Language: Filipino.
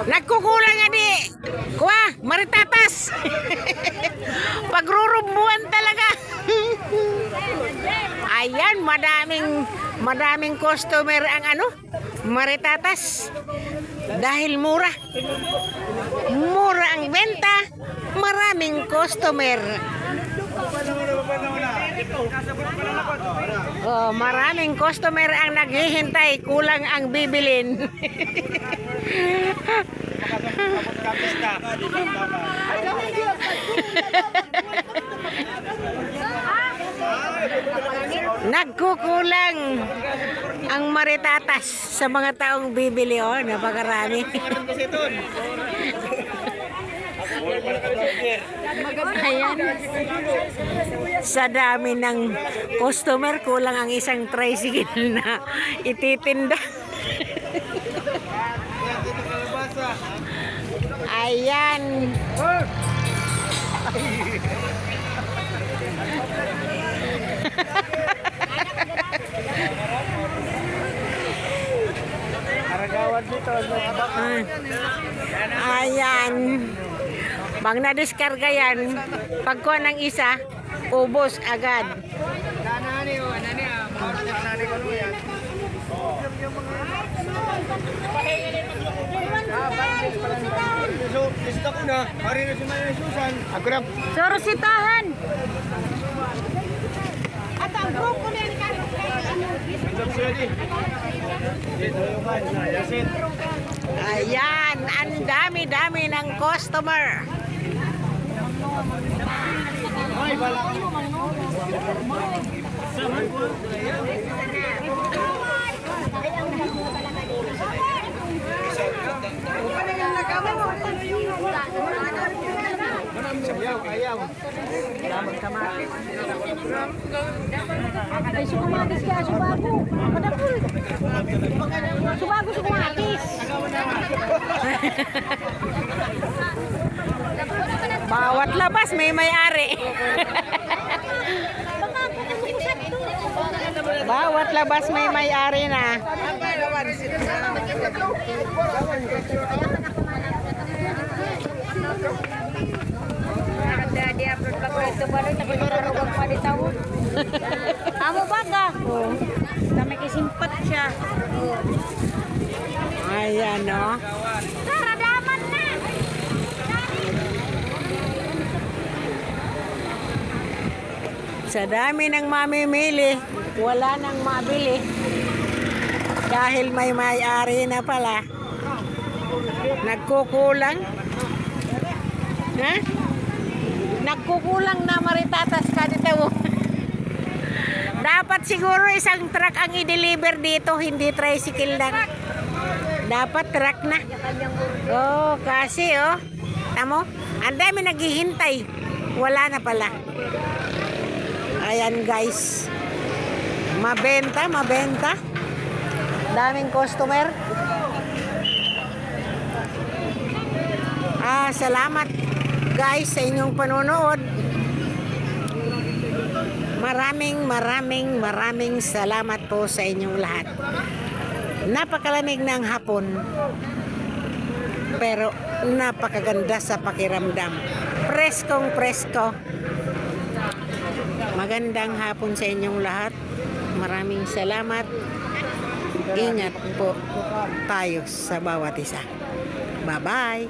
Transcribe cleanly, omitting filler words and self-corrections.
Nagkukulang nga di. Kuha, maritatas. Pagrurumbuan talaga. Ayan, madaming customer ang ano, maritatas. Dahil mura. Mura ang benta, maraming customer. Oh, maraming customer ang naghihintay, kulang ang bibilin. Nagkukulang ang maritatas sa mga taong bibili. Oh, napakarami. Ayan. Sa dami ng customer, kulang ang isang tricycle na ititinda. Ayan. Ayan. Pag na-discarga yan, pagkuha ng isa, ubos agad. Sorositahan. At ang grupo na yan ayan, ang dami-dami ng customer. Ay, sukumatis ka, subago. Padapul. Subago, sukumatis. Bawat labas may may-ari. Bawat labas may may-ari na. Di-upload pa ko ito ba rin? Nagkaroon pa di tao. Amo ba ka? Kami kisimpat siya. Ayan, no? Karadaman na! Sa dami ng mamimili, wala nang mabili. Dahil may may-ari na pala. Nagkukulang. Ha? Nagkukulang na maritatas ka dito. Dapat siguro isang truck ang i-deliver dito, hindi tricycle lang. Dapat truck na. Oh, kasi oh. Tamo, ang dami naghihintay. Wala na pala. Ayan guys. Mabenta, mabenta. Daming customer. Salamat guys sa inyong panonood. Maraming salamat po sa inyong lahat. Napakalamig ng hapon, pero napakaganda sa pakiramdam. Preskong presko. Magandang hapon sa inyong lahat. Maraming salamat. Ingat po tayo sa bawat isa. Bye-bye.